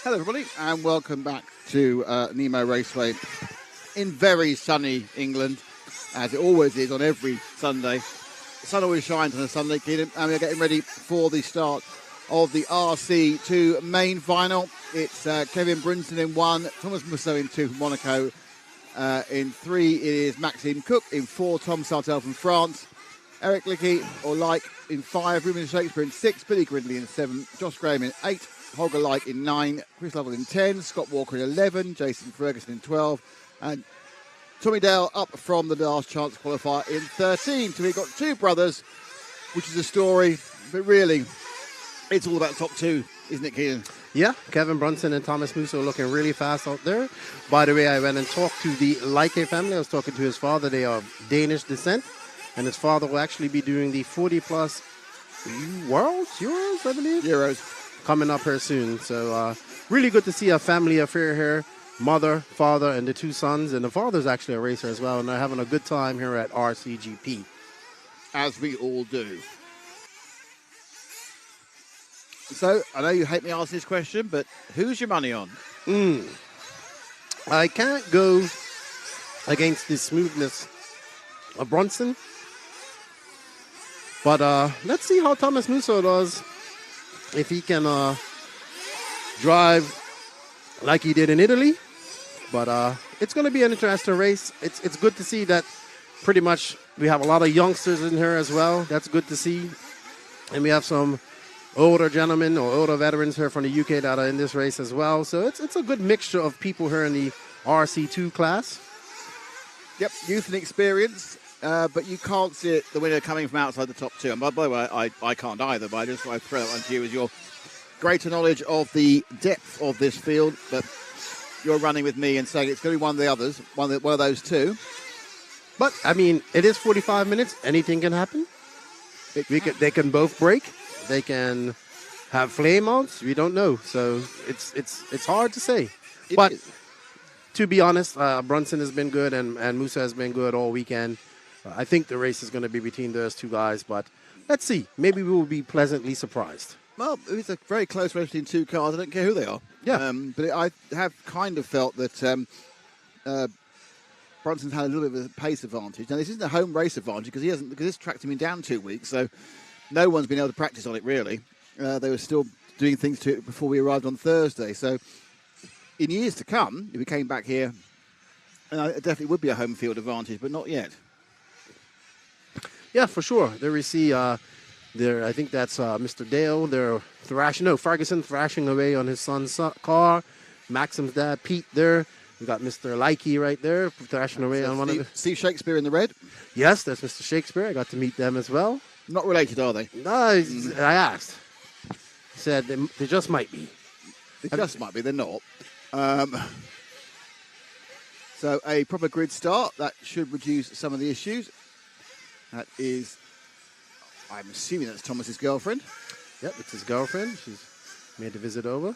Hello, everybody, and welcome back to Nemo Raceway in very sunny England, as it always is on every Sunday. The sun always shines on a Sunday, Keelan, and we're getting ready for the start of the RC2 main final. It's Kevin Brunson in 1, Thomas Musso in 2 from Monaco. In 3, it is Maxime Cook. In 4, Tom Sartel from France. Eric Lickey, or Like, in 5, Ruben Shakespeare in 6, Billy Gridley in 7, Josh Graham in 8, Holger Like in 9, Chris Lovell in 10, Scott Walker in 11, Jason Ferguson in 12, and Tommy Dale up from the last chance qualifier in 13. So we've got 2 brothers, which is a story, but really, it's all about top 2, isn't it, Keelan? Yeah, Kevin Brunson and Thomas Musso looking really fast out there. By the way, I went and talked to the Like family. I was talking to his father. They are of Danish descent, and his father will actually be doing the 40-plus Euros, I believe? Euros. Coming up here soon. So really good to see a family affair here. Mother, father, and the 2 sons. And the father's actually a racer as well. And they're having a good time here at RCGP. As we all do. So, I know you hate me asking this question, but who's your money on? I can't go against the smoothness of Brunson. But let's see how Thomas Musso does. If he can drive like he did in Italy. But it's going to be an interesting race. It's good to see that pretty much we have a lot of youngsters in here as well. That's good to see. And we have some older gentlemen or older veterans here from the UK that are in this race as well. So it's a good mixture of people here in the RC2 class. Yep, youth and experience. But you can't see the winner coming from outside the top 2. And by the way, I can't either, but I just want to throw that one to you as your greater knowledge of the depth of this field. But you're running with me and saying it's going to be one of the others, one of those 2. But, I mean, it is 45 minutes. Anything can happen. They can both break. They can have flame outs. We don't know. So it's hard to say. But to be honest, Brunson has been good and Musa has been good all weekend. I think the race is going to be between those 2 guys, but let's see. Maybe we will be pleasantly surprised. Well, it's a very close race between 2 cars. I don't care who they are. Yeah. But I have kind of felt that Brunson's had a little bit of a pace advantage. Now, this isn't a home race advantage because this tracked him in down 2 weeks, so no one's been able to practice on it, really. They were still doing things to it before we arrived on Thursday. So in years to come, if we came back here, it definitely would be a home field advantage, but not yet. Yeah, for sure. There we see, I think that's Mr. Dale. They're Ferguson thrashing away on his son's car. Maxim's dad, Pete, there. We got Mr. Likey right there, thrashing away on one of the... Steve Shakespeare in the red. Yes, that's Mr. Shakespeare. I got to meet them as well. Not related, are they? No, I asked. He said they just might be. They just might be. They're not. So a proper grid start, that should reduce some of the issues. That is, I'm assuming that's Thomas's girlfriend. Yep, it's his girlfriend. She's made the visit over.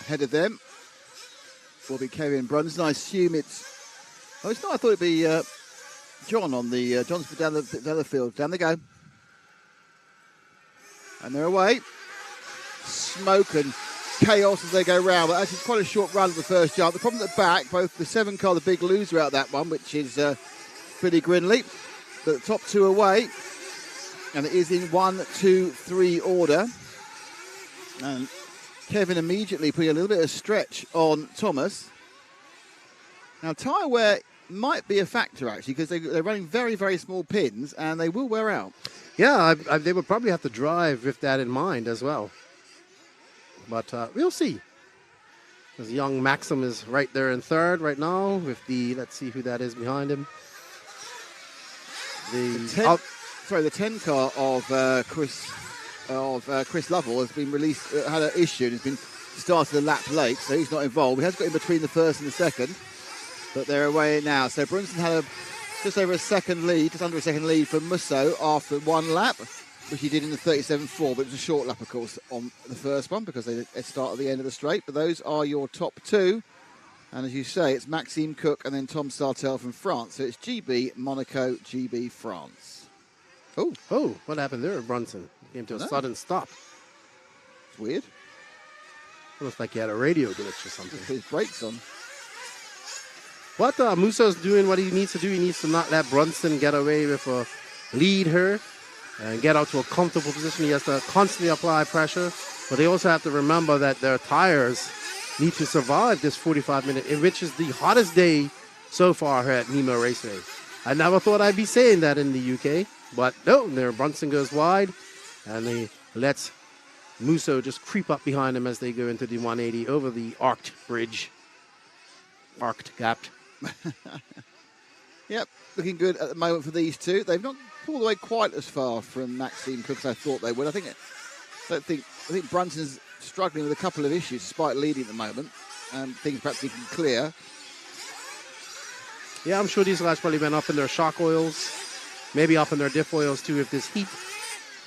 Ahead of them will be Kevin Brunson. I assume it's... Oh, it's not. I thought it'd be John on the... John's down the field. Down they go. And they're away. Smoke and chaos as they go round. But actually, it's quite a short run at the first jump. The problem at the back, both the 7 car, the big loser out that one, which is Billy Grinley. But the top 2 away. And it is in 1, 2, 3 order. And Kevin immediately putting a little bit of stretch on Thomas. Now, tyre wear might be a factor, actually, because they're running very, very small pins, and they will wear out. Yeah, they would probably have to drive with that in mind as well. But we'll see. Because young Maxim is right there in 3rd right now with the, let's see who that is behind him. The 10 car of Chris Lovell has been released, had an issue, and has been started a lap late, so he's not involved. He has got in between the 1st and the 2nd, but they're away now. So Brunson had just under a second lead from Musso after 1 lap, which he did in the 37.4, but it was a short lap, of course, on the first one because they start at the end of the straight. But those are your top 2. And as you say, it's Maxime Cook and then Tom Sartel from France. So it's GB, Monaco, GB, France. Oh, what happened there, Brunson? Came to a sudden stop. It's weird. Looks like he had a radio glitch or something. Just put his brakes on. What Muso's doing, what he needs to do, he needs to not let Brunson get away with a lead here and get out to a comfortable position. He has to constantly apply pressure, but they also have to remember that their tires need to survive this 45-minute, which is the hottest day so far here at Nemo Raceway. I never thought I'd be saying that in the UK, but no, there Brunson goes wide, and he lets Musso just creep up behind him as they go into the 180 over the arced bridge. Arced, gapped. Yep, looking good at the moment for these two. They've not pulled away quite as far from Maxime Cook as I thought they would. I think Brunson's struggling with a couple of issues despite leading at the moment. Things perhaps looking clear. Yeah, I'm sure these guys probably been up in their shock oils, maybe up in their diff oils too, if this heat.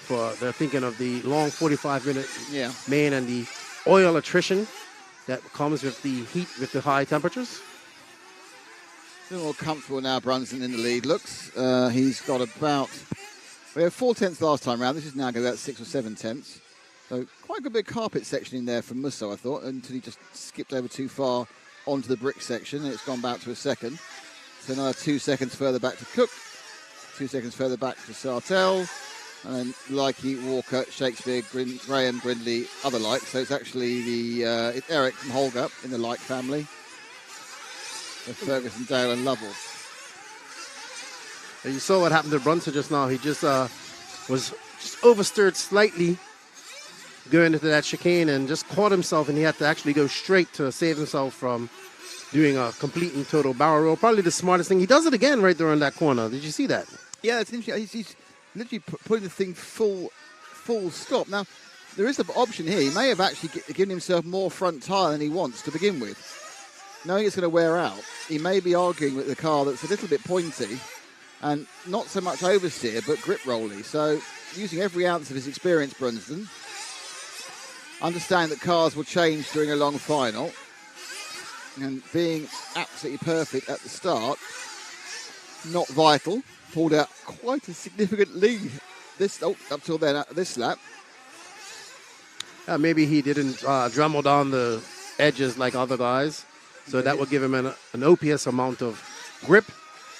They're thinking of the long 45-minute main and the oil attrition that comes with the heat, with the high temperatures. A little more comfortable now, Brunson in the lead. Looks, he's got about, we had 4 tenths last time round. This is now going about 6 or 7 tenths. So quite a good bit of carpet section in there from Musso, I thought, until he just skipped over too far onto the brick section, and it's gone back to a second. So another 2 seconds further back to Cook, 2 seconds further back to Sartell, and then Likey, Walker, Shakespeare, Graham, Brindley, other Like. So it's actually it's Eric from Holger in the Like family. Ferguson, Dale and Lovell. And you saw what happened to Brunson just now. He just was just oversteered slightly going into that chicane and just caught himself, and he had to actually go straight to save himself from doing a complete and total barrel roll. Probably the smartest thing. He does it again right there in that corner. Did you see that? Yeah, it's interesting. He's literally putting the thing full stop. Now, there is the option here. He may have actually given himself more front tyre than he wants to begin with. Knowing it's going to wear out, he may be arguing with the car that's a little bit pointy and not so much oversteer, but grip rolly. So using every ounce of his experience, Brunson, understand that cars will change during a long final, and being absolutely perfect at the start, not vital. Pulled out quite a significant lead up till then, this lap. Maybe he didn't Dremel down the edges like other guys. So that will give him an OPS amount of grip,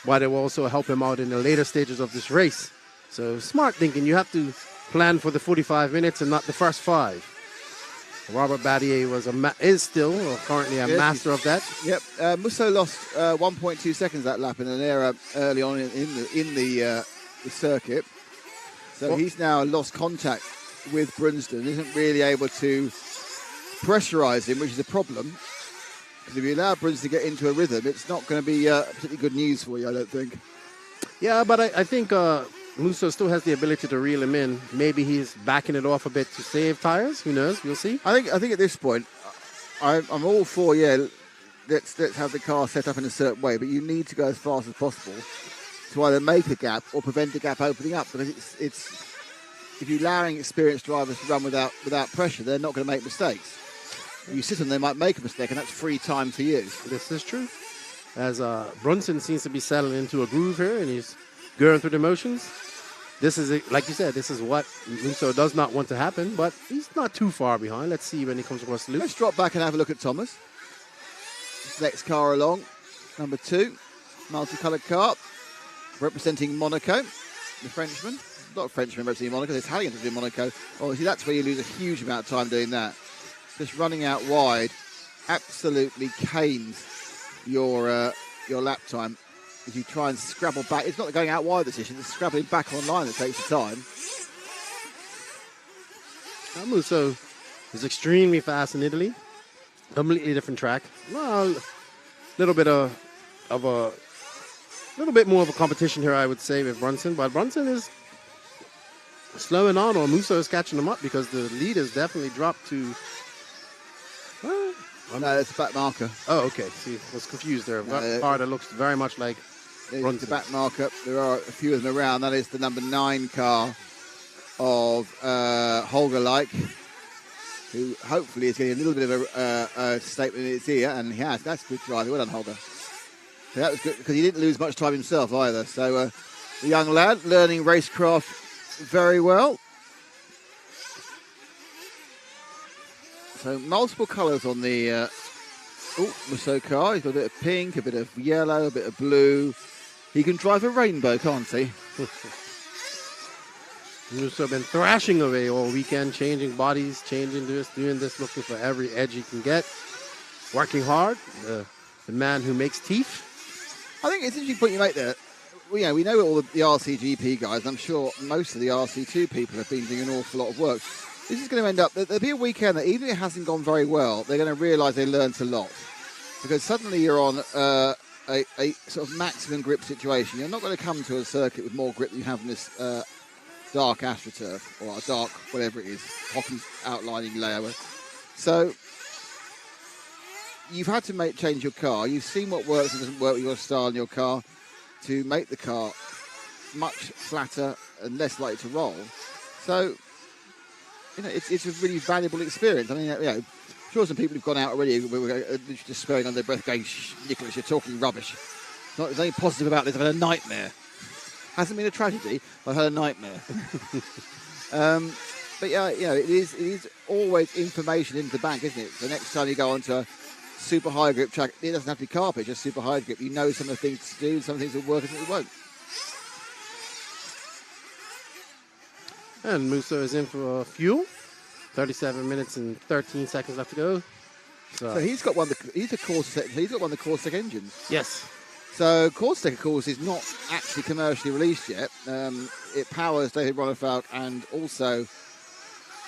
but it will also help him out in the later stages of this race. So smart thinking. You have to plan for the 45 minutes and not the first 5. Robert Battier is still currently a master of that. Yep. Musso lost 1.2 seconds that lap in an error early on in the circuit. So he's now lost contact with Brunston. Isn't really able to pressurise him, which is a problem. Because if you allow Brunston to get into a rhythm, it's not going to be particularly good news for you, I don't think. Yeah, but I think Musso still has the ability to reel him in. Maybe he's backing it off a bit to save tires. Who knows? We'll see. I think at this point, I'm all for, let's have the car set up in a certain way, but you need to go as fast as possible to either make a gap or prevent the gap opening up. Because it's if you're allowing experienced drivers to run without pressure, they're not going to make mistakes. You sit on them, they might make a mistake, and that's free time for you. This is true. As Brunson seems to be settling into a groove here, and he's going through the motions. This is, like you said, this is what Musso does not want to happen, but he's not too far behind. Let's see when he comes across the loop. Let's drop back and have a look at Thomas. This next car along, number 2, multicoloured car, representing Monaco, the Frenchman. Not Frenchman representing Monaco, the Italian representing Monaco. Obviously, that's where you lose a huge amount of time doing that. Just running out wide absolutely canes your lap time. If you try and scrabble back, it's not going out wide decision, it's scrabbling back on line that takes the time. Musso is extremely fast in Italy. Completely different track. Well, a little bit more of a competition here, I would say, with Brunson. But Brunson is slowing on, or Musso is catching him up, because the lead has definitely dropped to... No, it's a back marker. Oh, okay. See, I was confused there. A car that looks very much like Brunson. The back marker. There are a few of them around. That is the number 9 car of Holger Like, who hopefully is getting a little bit of a statement in his ear, and he has. That's good driving. Well done, Holger. So that was good, because he didn't lose much time himself either. So The young lad learning racecraft very well. So multiple colours on the Musso car. He's got a bit of pink, a bit of yellow, a bit of blue. He can drive a rainbow, can't he? Musso been thrashing away all weekend, changing bodies, changing this, doing this, looking for every edge he can get. Working hard. The man who makes teeth. I think it's an interesting point you make there. We know all the RCGP guys, and I'm sure most of the RC2 people have been doing an awful lot of work. This is going to end up, there'll be a weekend that even if it hasn't gone very well, they're going to realise they learned a lot. Because suddenly you're on a sort of maximum grip situation. You're not going to come to a circuit with more grip than you have in this dark AstroTurf, or a dark, whatever it is, hockey outlining layer. So you've had to change your car. You've seen what works and doesn't work with your style in your car to make the car much flatter and less likely to roll. So, it's a really valuable experience. I mean, I'm sure some people have gone out already were just swearing under their breath going, "Shh, Nicholas, you're talking rubbish. There's nothing positive about this. I've had a nightmare." Hasn't been a tragedy, but I've had a nightmare. But it is always information in the bank, isn't it? The next time you go onto a super high grip track, it doesn't have to be carpet, just super high grip. You know some of the things to do, some things will work and some won't. And Musso is in for fuel. 37 minutes and 13 seconds left to go. So he's got one of the Corsetec engines. Yes. So Corsetec, of course, is not actually commercially released yet. It powers David Ronefalk and also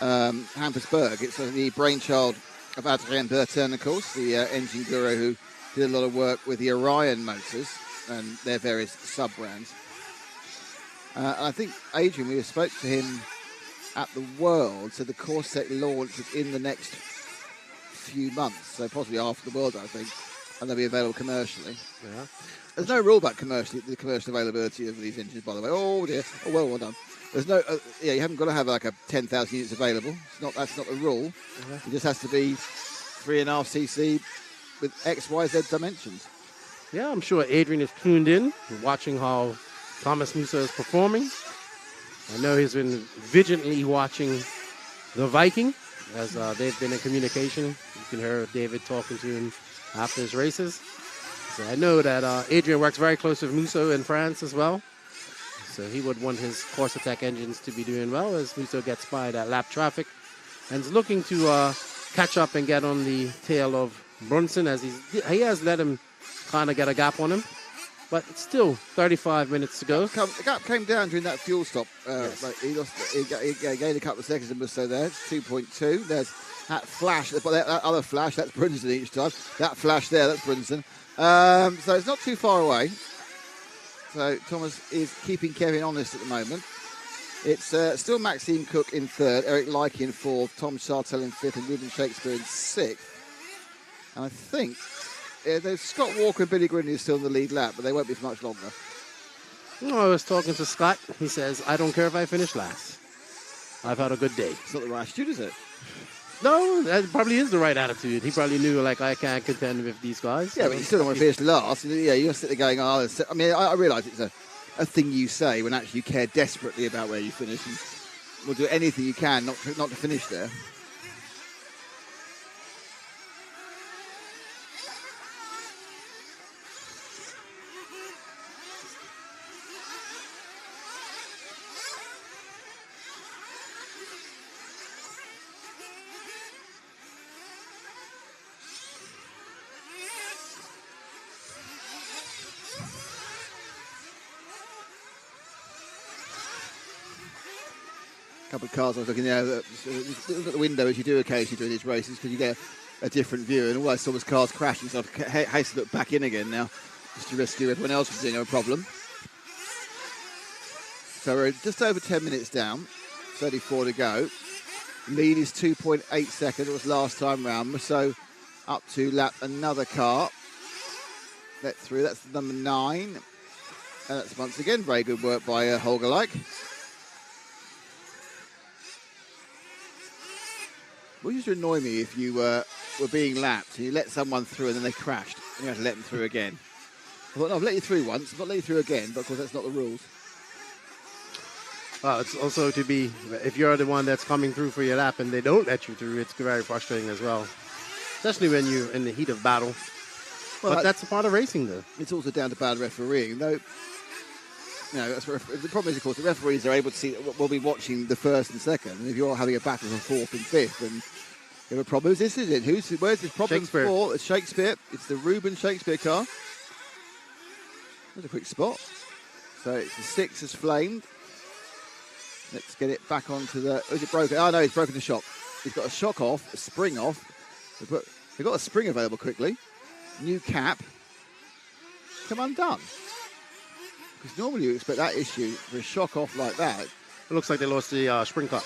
Hampus Berg. It's the brainchild of Adrien Bertin, of course, the engine guru who did a lot of work with the Orion motors and their various sub-brands. I think Adrian, we spoke to him at the World, so the Corsetec launch is in the next few months, so possibly after the World, I think, and they'll be available commercially. Yeah. There's no rule about the commercial availability of these engines, by the way. Oh dear, well done. There's no, you haven't got to have like a 10,000 units available. That's not the rule. Yeah. It just has to be 3.5cc with X, Y, Z dimensions. Yeah, I'm sure Adrian is tuned in, watching how Thomas Musso is performing. I know he's been vigilantly watching the Viking as they've been in communication. You can hear David talking to him after his races. So I know that Adrian works very close with Musso in France as well. So he would want his Corsetec engines to be doing well as Musso gets by that lap traffic and is looking to catch up and get on the tail of Brunson as he has let him kind of get a gap on him. But it's still 35 minutes to go. The gap came down during that fuel stop. Yes. He gained a couple of seconds and Musso there. It's 2.2. There's that flash, but that other flash, that's Brunson each time. That flash there, that's Brunson. So it's not too far away. So Thomas is keeping Kevin honest at the moment. It's still Maxime Cook in third, Eric Leike in fourth, Tom Sartell in fifth, and Ruben Shakespeare in sixth. And I think there's Scott Walker and Billy Grinley are still in the lead lap, but they won't be for much longer. I was talking to Scott. He says, I don't care if I finish last. I've had a good day. It's not the right attitude, is it? No, that probably is the right attitude. He probably knew, like, I can't contend with these guys. Yeah, but you still don't want to finish last. Yeah, you're sitting there going, I mean, I realise it's a thing you say when actually you care desperately about where you finish and will do anything you can not to finish there. Couple of cars I was looking there, look at the window as you do occasionally during these races because you get a different view, and all I saw was cars crashing, so I hate to look back in again now just to rescue everyone else from seeing a problem. So we're just over 10 minutes down, 34 to go. Lead is 2.8 seconds, it was last time round. Musso up to lap another car. Let through, that's number 9. And that's once again very good work by Holger Leike. It used to annoy me if you were being lapped and you let someone through and then they crashed and you had to let them through again. I thought, no, I've let you through once, I've not let you through again, but of course that's not the rules. It's also to be, if you're the one that's coming through for your lap and they don't let you through, it's very frustrating as well. Especially when you're in the heat of battle. Well, But that's a part of racing, though. it's also down to bad refereeing, though. The problem is, of course, the referees are able to see. Will be watching the first and second, and if you're having a battle for fourth and fifth, and you have a problem, who's this? Is it? Where's this problem Shakespeare. for? It's Shakespeare. It's the Reuben Shakespeare car. There's a quick spot. So it's the 6 has flamed. Let's get it back onto the. Oh, is it broken? Oh no, it's broken the shock. He's got a shock off, a spring off. They've got a spring available quickly. New cap. Come undone. Because normally you expect that issue for a shock off like that. It looks like they lost the spring cup.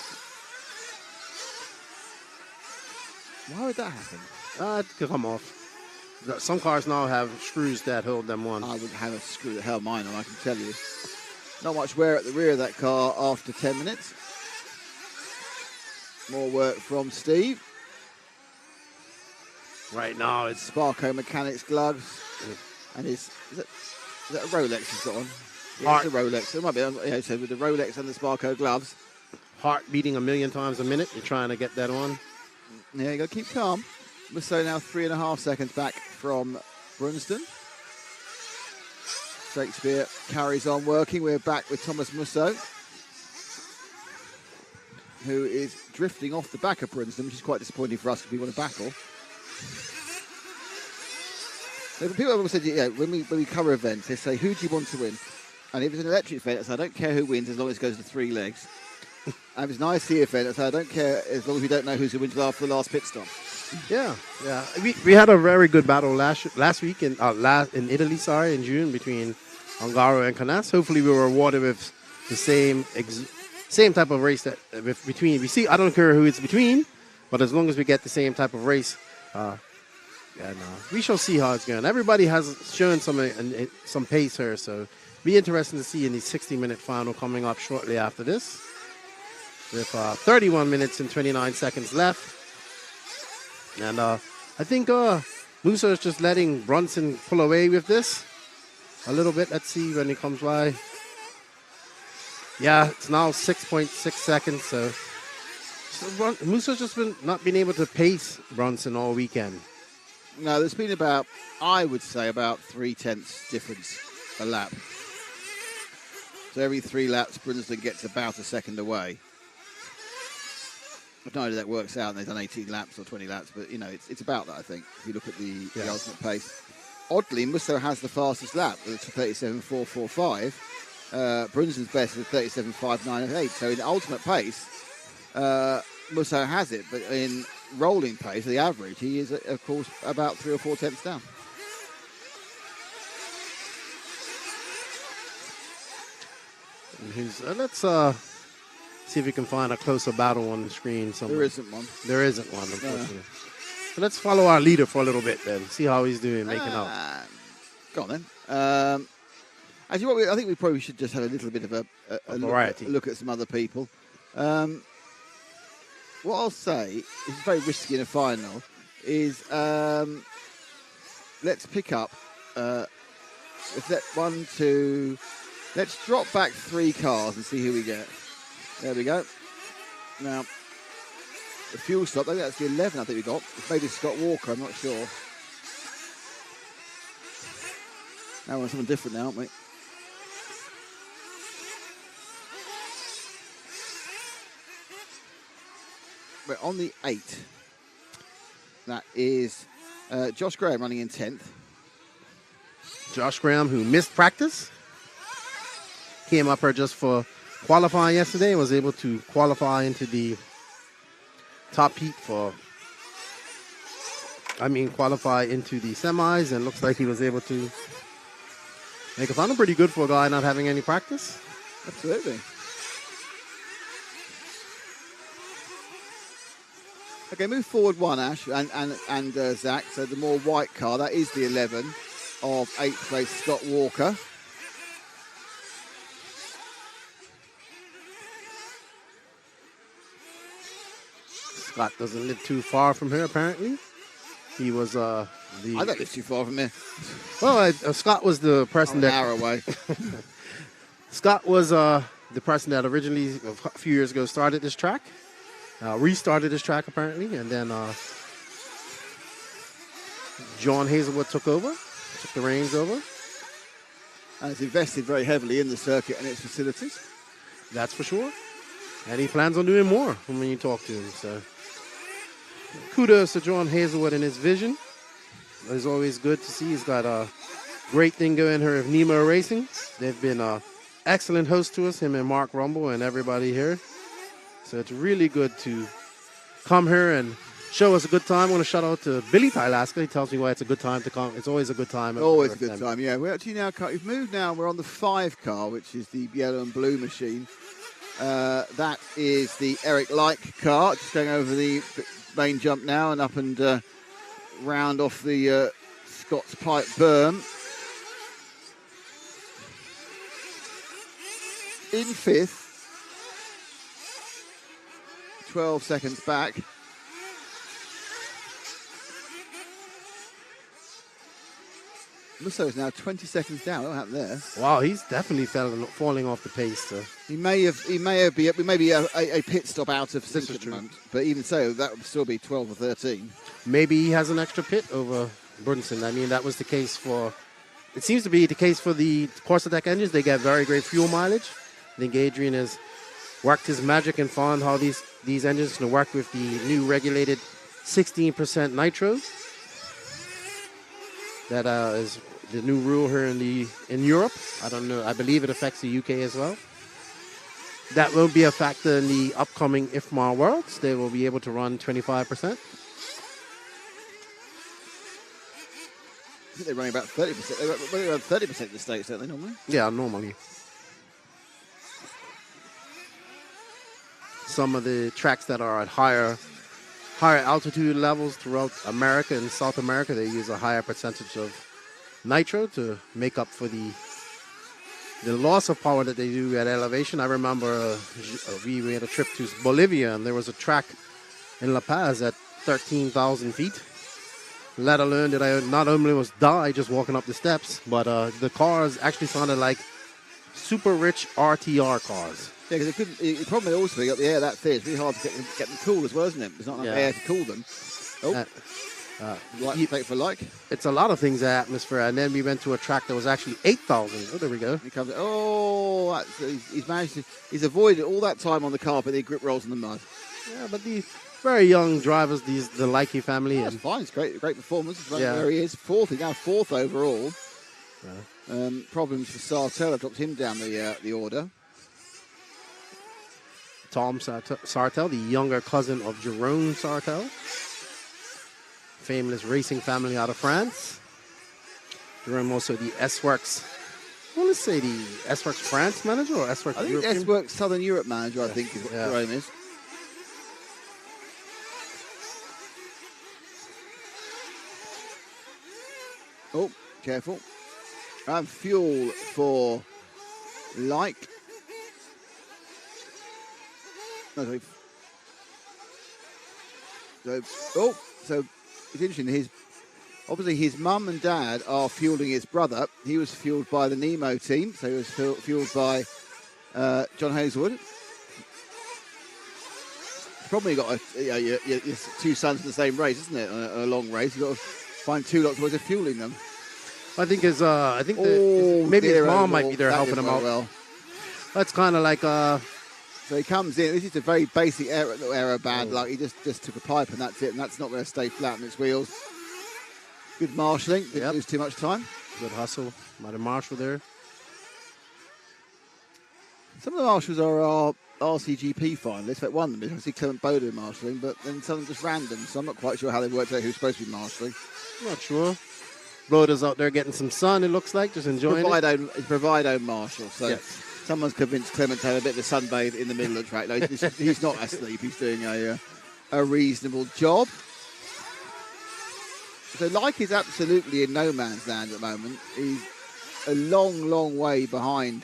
Why would that happen? It could come off. Some cars now have screws that hold them on. I would have a screw the hell mine on, I can tell you. Not much wear at the rear of that car after 10 minutes. More work from Steve. Right now, it's Sparco Mechanics gloves. And is that a Rolex he's got on? Yeah, Heart. it's a Rolex. It might be, so with the Rolex and the Sparco gloves. heart beating 1,000,000 times a minute. You're trying to get that on. Yeah, you got to keep calm. Musso now 3.5 seconds back from Brunston. Shakespeare carries on working. We're back with Thomas Musso, who is drifting off the back of Brunston, which is quite disappointing for us because we want to battle. So people have always said, when we cover events, they say, who do you want to win? And if it's an electric event, I say, I don't care who wins as long as it goes to 3 legs. And if it's an IC event, I say, I don't care as long as we don't know who's going to win after the last pit stop. Yeah. We had a very good battle last week in Italy, in June between Ongaro and Canas. Hopefully, we were rewarded with the same type of race that between. We see. I don't care who it's between, but as long as we get the same type of race, we shall see how it's going. Everybody has shown some pace here, so be interesting to see in the 60-minute final coming up shortly after this, with 31 minutes and 29 seconds left. And I think Musa is just letting Brunson pull away with this a little bit. Let's see when he comes by. Yeah, it's now 6.6 seconds. So Musa's just not been able to pace Brunson all weekend. No, there's been I would say about 0.3 difference a lap. So every 3 laps, Brunston gets about a second away. I don't know how that works out, and they've done 18 laps or 20 laps, but, it's about that, I think, if you look at the ultimate pace. Oddly, Musso has the fastest lap, it's 37.445. Brunson's best is 37.598. So in ultimate pace, Musso has it, but in rolling pace, the average, he is, of course, about 3 or 4 tenths down. Let's see if we can find a closer battle on the screen somewhere. There isn't one. There isn't one, unfortunately. No. So let's follow our leader for a little bit then. See how he's doing, making out. Go on then. Actually, I think we probably should just have a little bit of a look at some other people. What I'll say is very risky in a final is let's pick up. Let's drop back 3 cars and see who we get. There we go. Now, the fuel stop, I think that's the 11 I think we got. It's maybe Scott Walker, I'm not sure. Now we're on something different now, aren't we? We're on the 8. That is Josh Graham running in 10th. Josh Graham, who missed practice, came up here just for qualifying yesterday and was able to qualify into the top heat qualify into the semis, and looks like he was able to make a final. Pretty good for a guy not having any practice. Absolutely. Okay, move forward 1, Ash and Zach. So the more white car, that is the 11 of 8th place Scott Walker. Scott doesn't live too far from here, apparently. He was I don't live too far from here. Well, Scott was the person an hour away. Scott was the person that originally, a few years ago, started this track, restarted this track apparently, and then John Hazelwood took the reins over. And has invested very heavily in the circuit and its facilities. That's for sure. And he plans on doing more when you talk to him. So kudos to John Hazelwood and his vision. It's always good to see. He's got a great thing going here with Nemo Racing. They've been excellent hosts to us, him and Mark Rumble and everybody here. So it's really good to come here and show us a good time. I want to shout out to Billy Tylaska. He tells me why it's a good time to come. It's always a good time. Always a good time, yeah. We're actually now, we've moved now, we're on the 5 car, which is the yellow and blue machine. That is the Eric Like car, just going over the main jump now and up and round off the Scott's Pipe berm. In 5th, 12 seconds back. Musso is now 20 seconds down. What happened there? Wow, he's definitely falling off the pace. So. We may be a pit stop out of sync at the moment, but even so, that would still be 12 or 13. Maybe he has an extra pit over Brunson. I mean, that was the case for. It seems to be the case for the Corsa Deck engines. They get very great fuel mileage. I think Adrian has worked his magic and found how these engines can work with the new regulated 16% nitro. That is the new rule here in Europe. I don't know. I believe it affects the UK as well. That will be a factor in the upcoming IFMAR Worlds. They will be able to run 25%. I think they're running about 30%. They're running around 30% in the States, don't they, normally? Yeah, normally. Some of the tracks that are at higher altitude levels throughout America and South America, they use a higher percentage of nitro to make up for the loss of power that they do at elevation. I remember we made a trip to Bolivia, and there was a track in La Paz at 13,000 feet. Let alone that I not only was die just walking up the steps, but the cars actually sounded like super rich RTR cars. Yeah, because the problem also they got the air that thin. It's really hard to get them cool as well, isn't it? There's not enough air to cool them. Take for like. It's a lot of things, the atmosphere. And then we went to a track that was actually 8,000. Oh, there we go. He comes. Oh, he's managed to. He's avoided all that time on the carpet. The grip rolls in the mud. Yeah, but the very young drivers, the Likey family. That's fine. It's great performance. Where he is, fourth. He's now fourth overall. Yeah. Problems for Sartell. Dropped him down the order. Tom Sartell, the younger cousin of Jerome Sartell. Famous racing family out of France. Jerome also the S-Works, I want to say the S-Works France manager or S-Works Europe? I think S-Works Southern Europe manager, I think is what Jerome is. Oh, careful. And fuel for Like. No, so it's interesting. Obviously his mum and dad are fueling his brother. He was fueled by the Nemo team, so he was fueled by John Hazelwood. Probably got your two sons in the same race, isn't it? A long race. You've got to find two lots of ways of fueling them. I think his maybe his mom might be there helping him out. Well, that's kind of like So he comes in. This is a very basic aero band. Like he just took a pipe and that's it. And that's not going to stay flat on its wheels. Good marshalling. Didn't lose too much time. Good hustle. Might have marshal there. Some of the marshals are RCGP finalists. Like one of them is I see Clement Bowden marshalling, but then some of them just random. So I'm not quite sure how they worked out who's supposed to be marshalling. Not sure. Broder's out there getting some sun. It looks like just enjoying it. Provide own marshal. So. Yes. Someone's convinced Clement to have a bit of a sunbathe in the middle of the track. No, he's not asleep. He's doing a reasonable job. So Like is absolutely in no man's land at the moment. He's a long, long way behind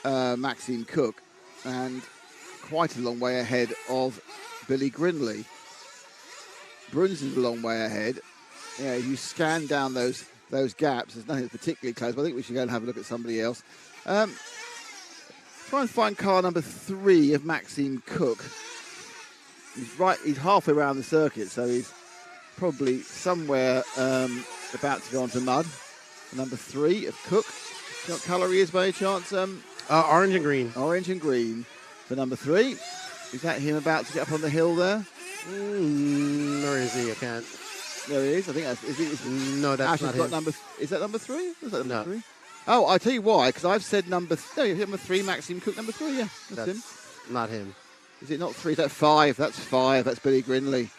Maxime Cook and quite a long way ahead of Billy Grinley. Brunson's a long way ahead. Yeah, if you scan down those gaps, there's nothing particularly close, but I think we should go and have a look at somebody else. Try and find car number 3 of Maxime Cook. He's halfway around the circuit, so he's probably somewhere about to go onto mud. Number 3 of Cook. Do you know what colour he is by any chance? Orange and green. Orange and green for number 3. Is that him about to get up on the hill there? Where is he? I can't. There he is. I think that's... No, that's not him. Is that number 3? Is that number 3? No. Oh, I'll tell you why, because I've said number 3, Maxime Cook, number 3, yeah. That's him. Not him. Is it not 3? Is that 5? That's 5. That's Billy Grinley.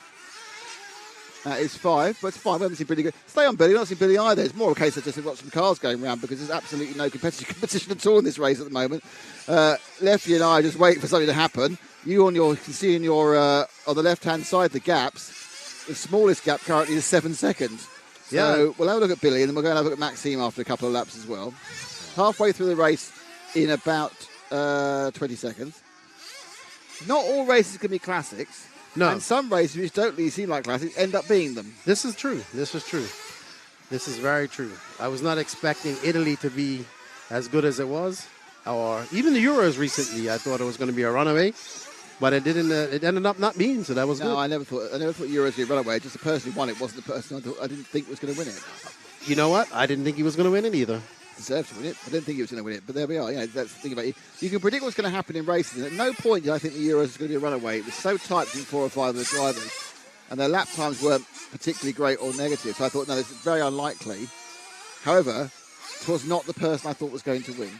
That is 5, but it's 5. I haven't seen Billy. Stay on Billy. I've not seen Billy either. It's more a case of just got some cars going around because there's absolutely no competition at all in this race at the moment. Lefty and I are just waiting for something to happen. You can see in your on the left-hand side the gaps. The smallest gap currently is 7 seconds. So we'll have a look at Billy and then we'll go and have a look at Maxime after a couple of laps as well. Halfway through the race in about 20 seconds. Not all races can be classics. No. And some races which don't really seem like classics end up being them. This is true. This is true. This is very true. I was not expecting Italy to be as good as it was. Or even the Euros recently, I thought it was going to be a runaway. But it didn't. It ended up not being, so that was good. No, I never thought Euros would be a runaway. Just the person who won it wasn't the person I didn't think was going to win it. You know what? I didn't think he was going to win it either. Deserved to win it. I didn't think he was going to win it, but there we are. That's the thing about it. You can predict what's going to happen in races. And at no point did I think the Euros was going to be a runaway. It was so tight between 4 or 5 of the drivers, and their lap times weren't particularly great or negative. So I thought, no, this is very unlikely. However, it was not the person I thought was going to win.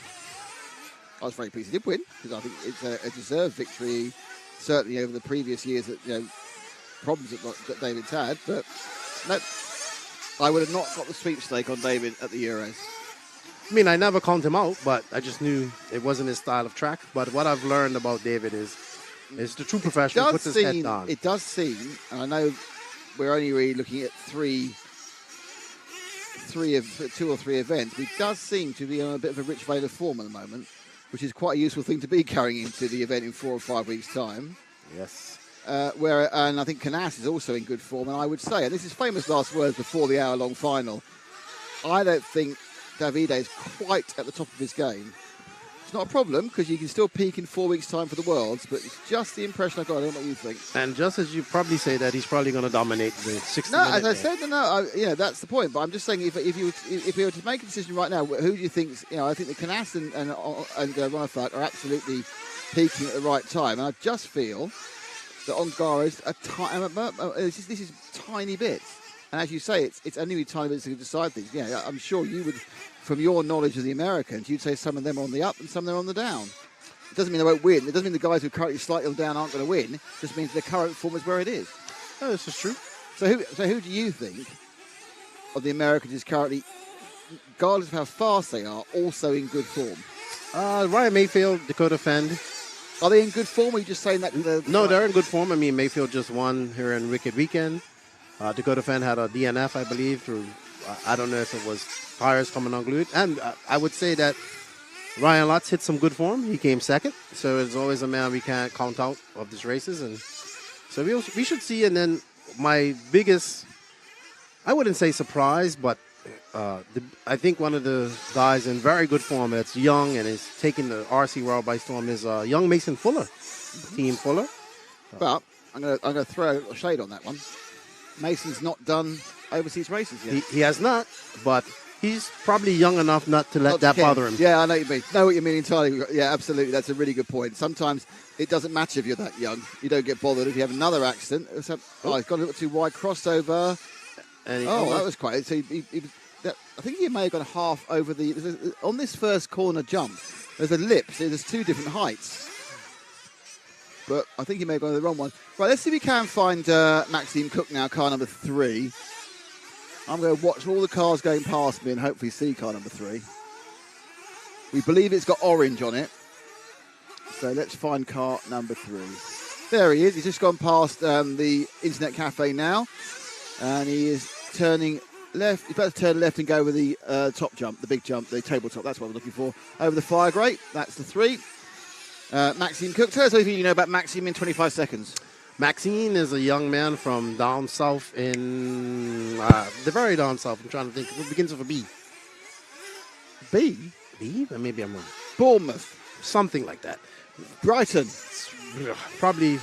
I was very pleased he did win because I think it's a deserved victory. Certainly over the previous years that problems that David's had, but no, I would have not got the sweepstake on David at the Euros. I mean, I never called him out, but I just knew it wasn't his style of track. But what I've learned about David is the true professional puts his head down. It does seem, and I know we're only really looking at 2 or 3 events, but it does seem to be on a bit of a rich vein of form at the moment, which is quite a useful thing to be carrying into the event in 4 or 5 weeks' time. Yes. And I think Canas is also in good form, and I would say, and this is famous last words before the hour-long final, I don't think Davide is quite at the top of his game. It's not a problem, because you can still peak in 4 weeks' time for the Worlds, but it's just the impression I've got. I don't know what you think. And just as you probably say that, he's probably going to dominate the 60-minute. No, as I said, that's the point. But I'm just saying, if we were to make a decision right now, who do you think? I think the Canas and Ronafat are absolutely peaking at the right time, and I just feel that Ongaro's this is tiny bits. And as you say, it's only tiny bits to decide things. Yeah, I'm sure you would, from your knowledge of the Americans, you'd say some of them are on the up and some of them are on the down. It doesn't mean they won't win. It doesn't mean the guys who are currently slightly on the down aren't going to win. It just means their current form is where it is. Oh, this is true. So who do you think of the Americans is currently, regardless of how fast they are, also in good form? Ryan Mayfield, Dakota Fend. Are they in good form, or are you just saying that? No, they're in good form. I mean, Mayfield just won here in Wicked Weekend. Dakota Fend had a DNF, I believe, through, I don't know if it was tires coming unglued. And I would say that Ryan Lutz hit some good form. He came second. So it's always a man we can't count out of these races. And so we should see. And then my biggest, I wouldn't say surprise, but I think one of the guys in very good form that's young and is taking the RC world by storm is young Mason Fuller, Team Fuller. But I'm going to throw a shade on that one. Mason's not done overseas races yet. He has not, but he's probably young enough not to let that bother him. Yeah, I know what you mean. Know what you mean entirely. Yeah, absolutely. That's a really good point. Sometimes it doesn't matter if you're that young. You don't get bothered if you have another accident. He's got a little too wide crossover. And that was quite. So I think he may have gone half over on this first corner jump. There's a lip. So there's 2 different heights. But I think he may have gone to the wrong one. Right, let's see if we can find Maxime Cook now, car number 3. I'm going to watch all the cars going past me and hopefully see car number 3. We believe it's got orange on it. So let's find car number 3. There he is. He's just gone past the Internet Cafe now. And he is turning left. He's about to turn left and go over the top jump, the big jump, the tabletop. That's what I'm looking for. Over the fire grate. That's the 3. Maxime Cook. Tell us anything you know about Maxime in 25 seconds. Maxime is a young man from down south in the very down south. I'm trying to think. It begins with a B. B? B? Maybe I'm wrong. Bournemouth. something like that. Brighton. Probably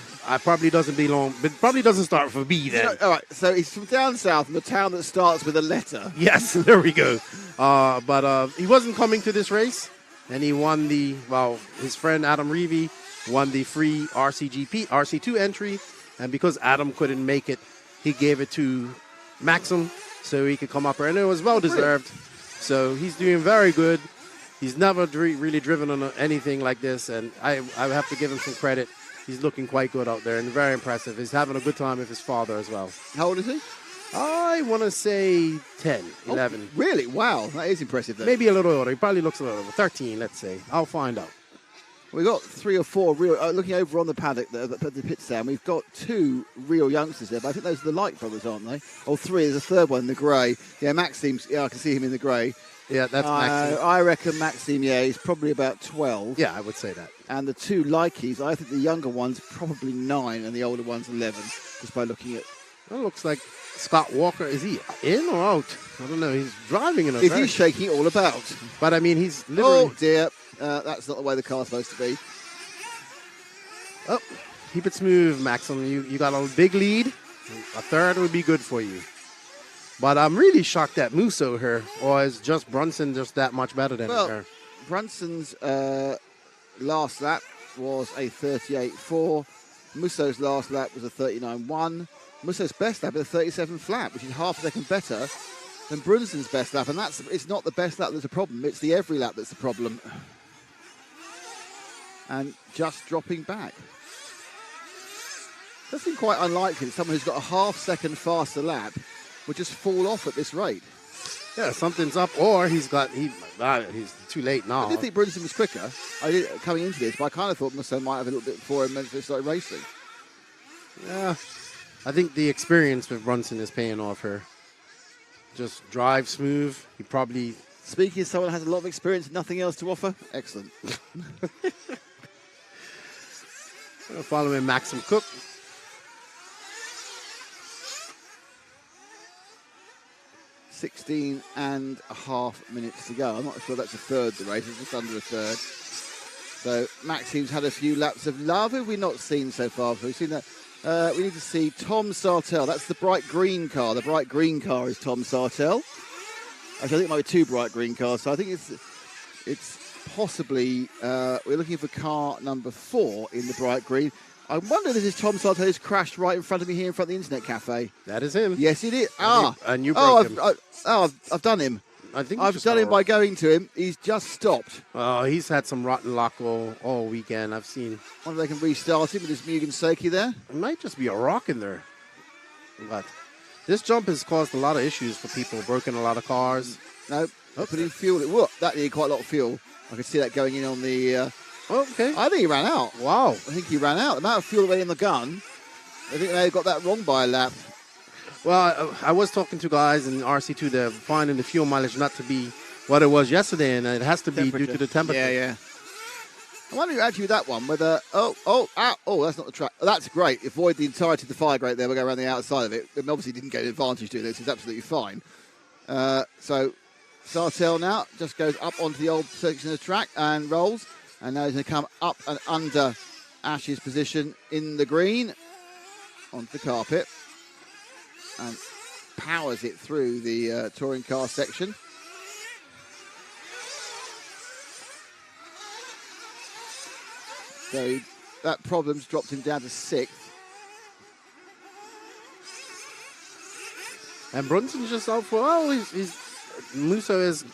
doesn't belong, but probably doesn't start for B then. All right, so he's from down south, from a town that starts with a letter. Yes, there we go. But he wasn't coming to this race, and he won his friend Adam Reevy won the free RCGP, RC2 entry, and because Adam couldn't make it, he gave it to Maxim so he could come up here, and it was well-deserved. So he's doing very good. He's never really driven on anything like this, and I have to give him some credit. He's looking quite good out there and very impressive. He's having a good time with his father as well. How old is he? I want to say 10, 11. Oh, really? Wow, that is impressive then. Maybe a little older. He probably looks a little older. 13, let's say. I'll find out. We've got 3 or 4 real, looking over on the paddock there, at the pit stand, we've got 2 real youngsters there, but I think those are the Light brothers, aren't they? Oh, 3, there's a third one in the grey. Yeah, Maxim's, I can see him in the grey. Yeah, that's Maxim. I reckon Maxim, he's probably about 12. Yeah, I would say that. And the 2 Likies, I think the younger one's probably 9 and the older one's 11, just by looking at... It looks like Scott Walker. Is he in or out? I don't know. He's driving in a He's shaking it all about. But, I mean, he's literally... Oh, dear. That's not the way the car's supposed to be. Oh, keep it smooth, Maxim. You got a big lead. A third would be good for you. But I'm really shocked at Musso here. Or is just Brunson just that much better than her? Brunson's last lap was a 38.4. Musso's last lap was a 39.1. Musso's best lap is a 37 flat, which is half a second better than Brunson's best lap. And it's not the best lap that's a problem. It's the every lap that's the problem. And just dropping back. Does seem quite unlikely that someone who's got a half second faster lap would just fall off at this rate. Yeah, something's up, or he's too late now. I did think Brunson was quicker. I did coming into this, but I kind of thought Musso might have a little bit before him when they started racing. Yeah, I think the experience with Brunson is paying off here. Just drive smooth. He probably... Speaking as someone who has a lot of experience and nothing else to offer, excellent. Following Maxim Cook. 16.5 minutes to go. I'm not sure that's a third the race. It's just under a third. So Maxim's had a few laps of love. Have we not seen so far? So we've seen that. We need to see Tom Sartell. That's the bright green car. The bright green car is Tom Sartell. Actually, I think it might be 2 bright green cars. So I think it's possibly we're looking for car number 4 in the bright green. I wonder if this is Tom Sartell who's crashed right in front of me here in front of the Internet Cafe. That is him. Yes, it is. And you broke him. I've done him. I think I've done him by going to him. He's just stopped. Oh, he's had some rotten luck all weekend. I've seen. I wonder if they can restart him with this Mugen Seiki there. It might just be a rock in there. But this jump has caused a lot of issues for people, broken a lot of cars. No, putting fuel. Whoa, that needed quite a lot of fuel. I could see that going in on the... okay. I think he ran out. Wow. I think he ran out. The amount of fuel already in the gun, I think they got that wrong by a lap. Well, I was talking to guys in RC2. They're finding the fuel mileage not to be what it was yesterday, and it has to be due to the temperature. Yeah. I wonder actually with that one whether... Oh, that's not the track. Oh, that's great. Avoid the entirety of the fire grate there. We'll go around the outside of it. It obviously didn't get an advantage doing this. It's absolutely fine. So Sartell now just goes up onto the old section of the track and rolls. And now he's going to come up and under Ash's position in the green onto the carpet and powers it through the touring car section. So that problem's dropped him down to 6th. And Brunson's just out for, Musso is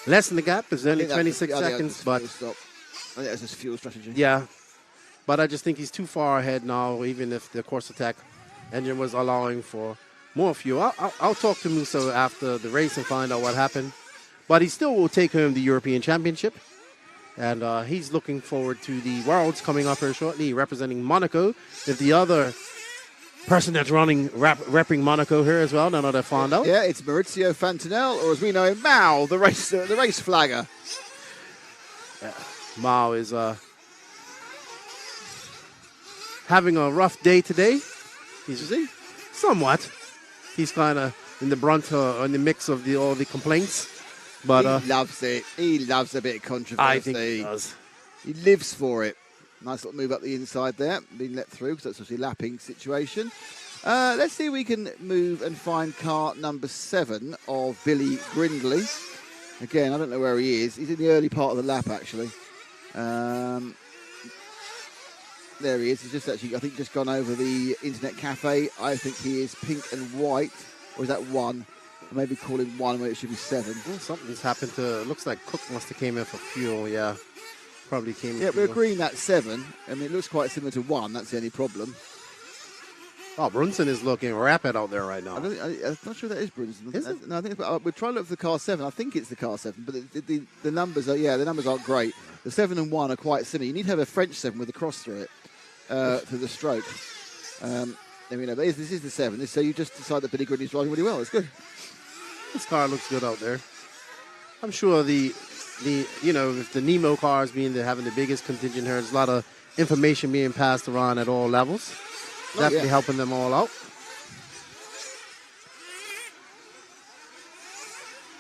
less in the gap. There's only 26 seconds, but... I think that's his fuel strategy. Yeah, but I just think he's too far ahead now, even if the Course Attack engine was allowing for more fuel. I'll talk to Musso after the race and find out what happened. But he still will take home the European Championship. And he's looking forward to the Worlds coming up here shortly, representing Monaco. If the other person that's repping Monaco here as well, now that I found out. Yeah, it's Maurizio Fantinel, or as we know him, Mao, the race flagger. Yeah. Mao is having a rough day today. Is he? Somewhat. He's kind of in the brunt, in the mix of all the complaints. But he loves it. He loves a bit of controversy. I think he does. He lives for it. Nice little move up the inside there, being let through because that's obviously a lapping situation. Let's see if we can move and find car number 7 of Billy Grindley. Again, I don't know where he is. He's in the early part of the lap, actually. There he is. He's just actually, I think, just gone over the internet cafe. I think he is pink and white. Or is that 1? Or maybe call him 1 when it should be 7. Well, something's happened to, looks like Cook must have came in for fuel, yeah. Probably came in. Yeah, we're agreeing that's 7. I mean, it looks quite similar to 1. That's the only problem. Oh, Brunson is looking rapid out there right now. I'm not sure that is Brunson. Is it? No, I think we're trying to look for the car 7. I think it's the car 7, but the numbers are, the numbers aren't great. The 7 and 1 are quite similar. You need to have a French 7 with a cross through it, through the stroke. But this is the 7. So you just decide that Billy Grindley's driving really well. It's good. This car looks good out there. I'm sure if the Nemo cars having the biggest contingent here, there's a lot of information being passed around at all levels. Definitely helping them all out.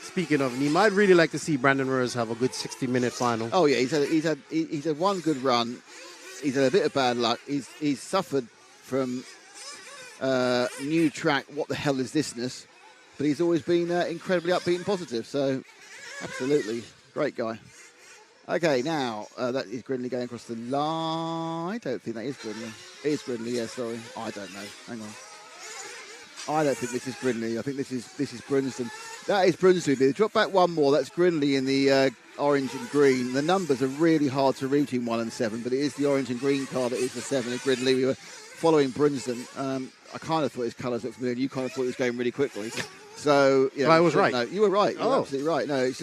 Speaking of Nemo, I'd really like to see Brandon Rose have a good 60-minute final. Oh yeah, he's had one good run. He's had a bit of bad luck. He's suffered from new track. What the hell is thisness? But he's always been incredibly upbeat and positive. So absolutely great guy. Okay, now that is Grindley going across the line. I don't think that is Grindley. It is Grindley, yeah, sorry. I don't know. Hang on. I don't think this is Grindley. I think this is Brunston. That is Brunston. If you drop back one more, that's Grindley in the orange and green. The numbers are really hard to read between 1 and 7, but it is the orange and green car that is the 7 of Grindley. We were following Brunston. I kind of thought his colours looked familiar. You kind of thought he was going really quickly. So, I was right. No, you were right. You were absolutely right. No, it's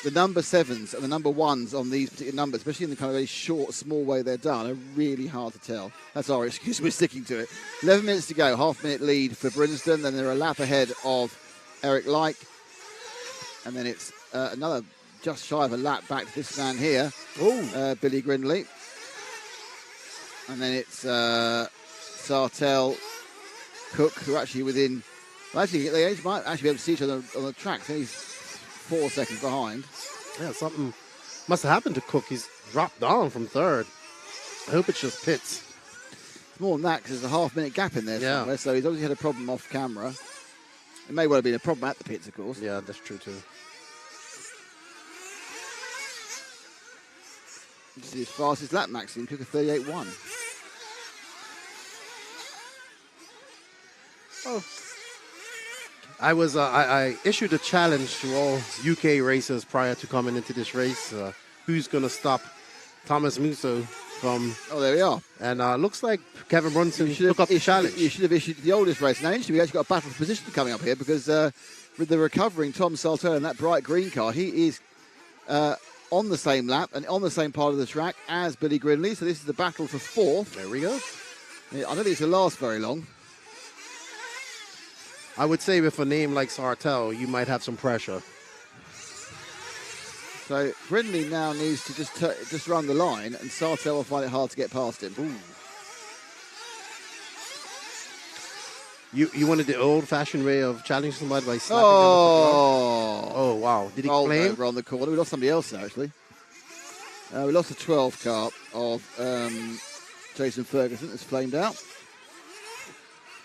the number 7s and the number 1s on these particular numbers, especially in the kind of very short, small way they're done, are really hard to tell. That's our excuse. We're sticking to it. 11 minutes to go. Half-minute lead for Brinston. Then they're a lap ahead of Eric Lyke. And then it's another just shy of a lap back to this man here, Billy Grindley. And then it's Sartell, Cook, who are actually within... Well, actually, they might actually be able to see each other on the track. So he's 4 seconds behind. Yeah, something must have happened to Cook. He's dropped down from 3rd. I hope it's just pits. It's more than that because there's a half-minute gap in there somewhere. So he's obviously had a problem off camera. It may well have been a problem at the pits, of course. Yeah, that's true too. This is his fastest lap, Maxine. Took a 38.1. Oh. I issued a challenge to all UK racers prior to coming into this race. Who's going to stop Thomas Musso from... Oh, there we are. And looks like Kevin Brunson took up the challenge. You should have issued the oldest race. Now, we actually got a battle for position coming up here because with the recovering Tom Salter and that bright green car, he is on the same lap and on the same part of the track as Billy Grindley. So this is the battle for 4th. There we go. I don't think it's going to last very long. I would say with a name like Sartell, you might have some pressure. So Brindley now needs to just run the line, and Sartell will find it hard to get past him. Ooh. You wanted the old-fashioned way of challenging somebody by slapping them with the car? Oh, wow. Did he claim? Over on the corner. We lost somebody else now, actually. We lost the 12 car of Jason Ferguson. It's flamed out.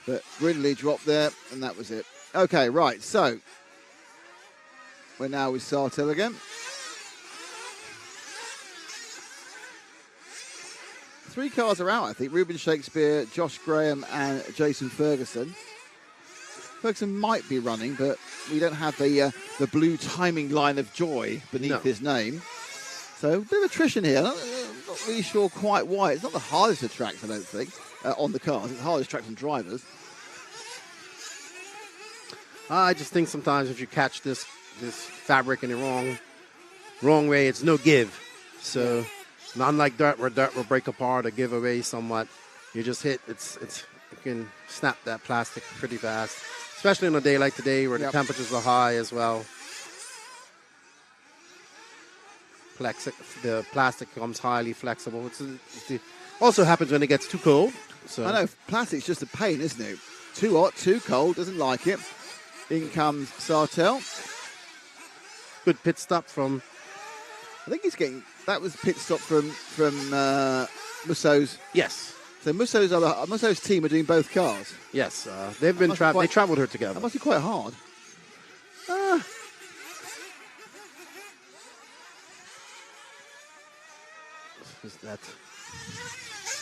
But Brindley dropped there, and that was it. Okay, right, so we're now with Sartell again. 3 cars are out, I think. Ruben Shakespeare, Josh Graham, and Jason Ferguson. Ferguson might be running, but we don't have the blue timing line of joy beneath his name. So a bit of attrition here. Not really sure quite why. It's not the hardest of tracks, I don't think, on the cars. It's the hardest tracks on drivers. I just think sometimes if you catch this fabric in the wrong way, it's no give. So not like dirt, where dirt will break apart or give away somewhat. You just hit. You can snap that plastic pretty fast, especially on a day like today where the temperatures are high as well. The plastic becomes highly flexible. It also happens when it gets too cold. So I know plastic's just a pain, isn't it? Too hot, too cold. Doesn't like it. In comes Sartell. Good pit stop from... I think he's getting that was pit stop from Musso's. Yes. So Musso's team are doing both cars. Yes. They've been they traveled her together. That must be quite hard.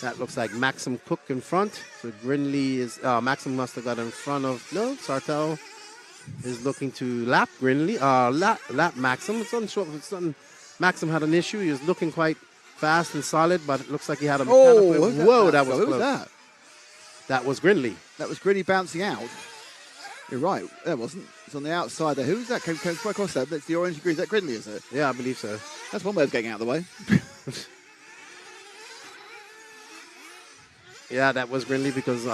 That looks like Maxim Cook in front. So Grinley is Maxim must have got in front of Sartell is looking to lap Grinley. Lap Maxim. It's unsure if it's Maxim had an issue. He was looking quite fast and solid, but it looks like he had a mechanical. Whoa, that was close. Who was that? That was Grinley. That was Grinley bouncing out. You're right. That wasn't. It's on the outside there. Who's that? Came quite across that. That's the orange degree. Is that Grinley, is it? Yeah, I believe so. That's one way of getting out of the way. Yeah, that was Grinley because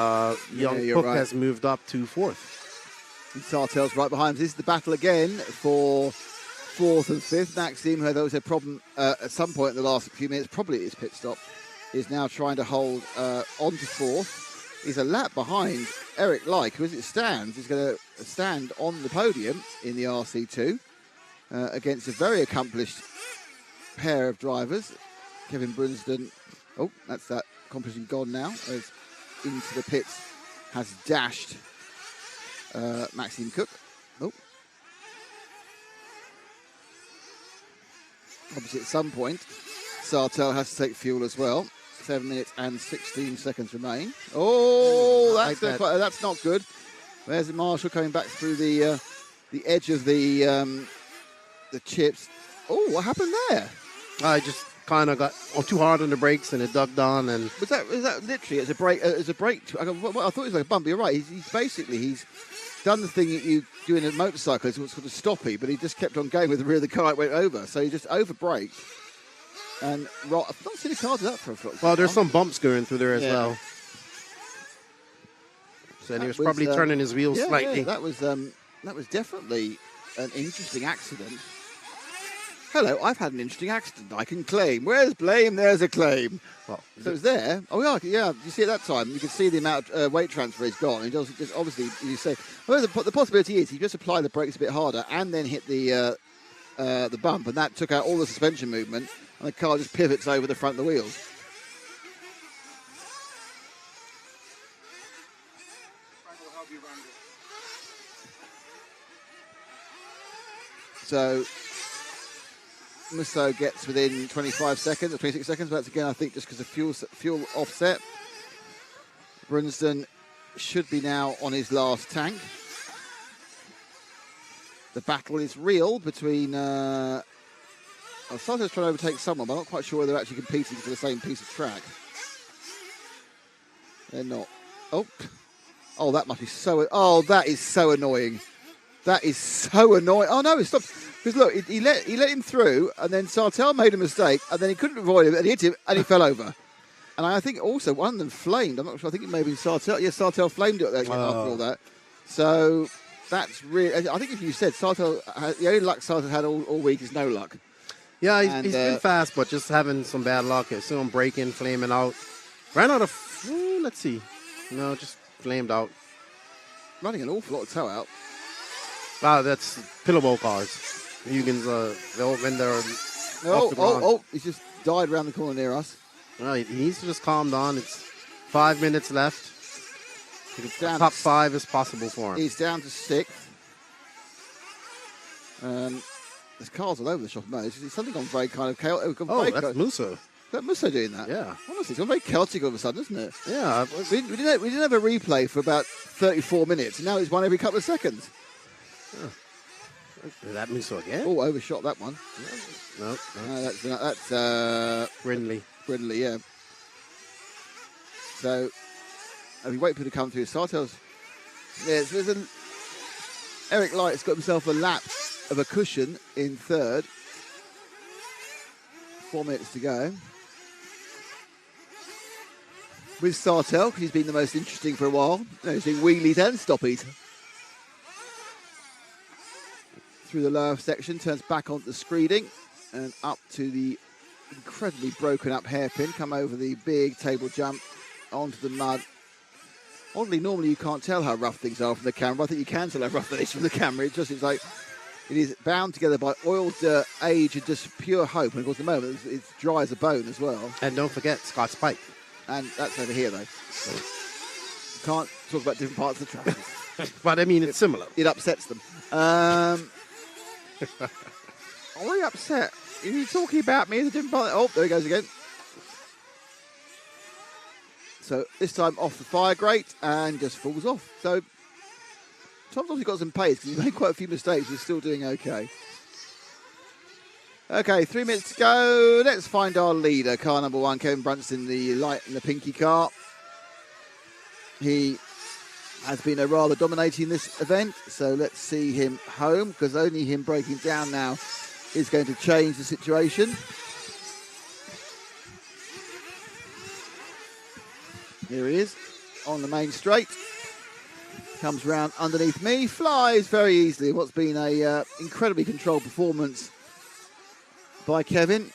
Young Cook has moved up to fourth. And Sartell's right behind. This is the battle again for fourth and fifth. Maxime, who had always had a problem at some point in the last few minutes, probably at his pit stop, is now trying to hold on to fourth. He's a lap behind Eric Like, who as it stands is going to stand on the podium in the RC2 against a very accomplished pair of drivers. Kevin Brunsden, that's that competition gone now, as into the pits has dashed Maxime Cook. Obviously at some point Sartell has to take fuel as well. 7 minutes and 16 seconds remain. That's not good. There's Marshall coming back through the edge of the chips. Oh, what happened there? I just kind of got too hard on the brakes and it dug down. And was that literally as a brake? I thought it was like a bump. You're right. He's done the thing that you do in a motorcycle. It's sort of stoppy, but he just kept on going with the rear of the car. It went over, so he just over braked. And I've not seen a car do that for a foot. Well, there's some bumps going through there as well. So he was probably turning his wheels slightly. Yeah, that was definitely an interesting accident. Hello, I've had an interesting accident. I can claim. Where's blame? There's a claim. Well, so it's there. Oh yeah. You see at that time, you can see the amount of weight transfer is gone. He just obviously you say. Well, the possibility is he just apply the brakes a bit harder and then hit the bump, and that took out all the suspension movement. And the car just pivots over the front of the wheels. So Musso gets within 25 seconds or 26 seconds, but that's again, I think, just because of fuel offset. Brunsden should be now on his last tank. The battle is real between... Sartell's trying to overtake someone, but I'm not quite sure whether they're actually competing for the same piece of track. They're not. Oh, that must be so... Oh, that is so annoying. That is so annoying. Oh, no, it stopped. Because, look, he let him through, and then Sartell made a mistake, and then he couldn't avoid him, and he hit him, and he fell over. And I think also one of them flamed. I'm not sure. I think it may be Sartell. Yes, Sartell flamed it after all that. So that's really... I think if you said Sartell... The only luck Sartell had all week is no luck. Yeah, he's been fast, but just having some bad luck. I saw him breaking, flaming out. Ran out of... let's see. No, just flamed out. Running an awful lot of tow out. Wow, that's pillowbow cars. Hugans, when they're off the ground. He's just died around the corner near us. No, he needs to just calm down. It's 5 minutes left. Top 5 is possible for him. He's down to 6th. There's cars all over the shop at the moment. It's suddenly gone very kind of chaotic. That's Musso. Is that Musso doing that? Yeah. Honestly, it's gone very chaotic all of a sudden, isn't it? Yeah. We didn't have a replay for about 34 minutes, and now it's one every couple of seconds. Is that Musso again? Oh, overshot that one. No. That's Brindley. Brindley, yeah. So, we wait for him to come through. Sartell's... Yeah, Eric Light's got himself a lap of a cushion in third. 4 minutes to go. With Sartell, because he's been the most interesting for a while. He's doing wheelies and stoppies. Through the lower section, turns back onto the screeding and up to the incredibly broken up hairpin. Come over the big table jump onto the mud. Oddly, normally you can't tell how rough things are from the camera. I think you can tell how rough it is from the camera. It's like It is bound together by oil, dirt, age, and just pure hope. And of course, at the moment, it's dry as a bone as well. And don't forget Scott's pipe. And that's over here, though. Can't talk about different parts of the track. But I mean, it's similar. It upsets them. Are we upset? Are you talking about me as a different part? Oh, there he goes again. So this time off the fire grate and just falls off. So Tom's obviously got some pace because he's made quite a few mistakes. He's still doing okay. Okay, 3 minutes to go. Let's find our leader. Car number 1, Kevin Brunston, the light and the pinky car. He has been rather dominating this event. So let's see him home, because only him breaking down now is going to change the situation. Here he is on the main straight. Comes round underneath me, flies very easily. What's been a incredibly controlled performance by Kevin.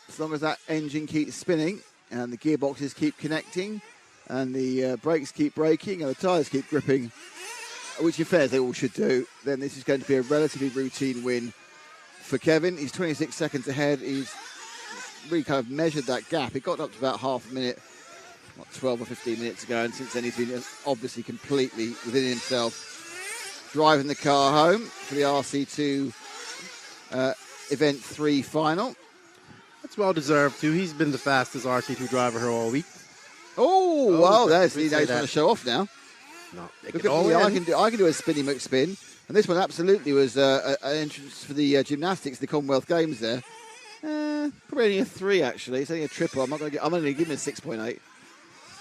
As long as that engine keeps spinning and the gearboxes keep connecting and the brakes keep braking and the tyres keep gripping, which in fairness they all should do, then this is going to be a relatively routine win for Kevin. He's 26 seconds ahead. He's really kind of measured that gap. It got up to about half a minute, 12 or 15 minutes ago, and since then he's been obviously completely within himself, driving the car home for the RC2 Event 3 final. That's well deserved too. He's been the fastest RC2 driver here all week. Oh, wow, there's he's trying to show off now. No, look at me, I can do a spinny McSpin, and this one absolutely was an entrance for the gymnastics, the Commonwealth Games there. Probably only a 3 actually. It's only a triple. I'm only going to give him a 6.8.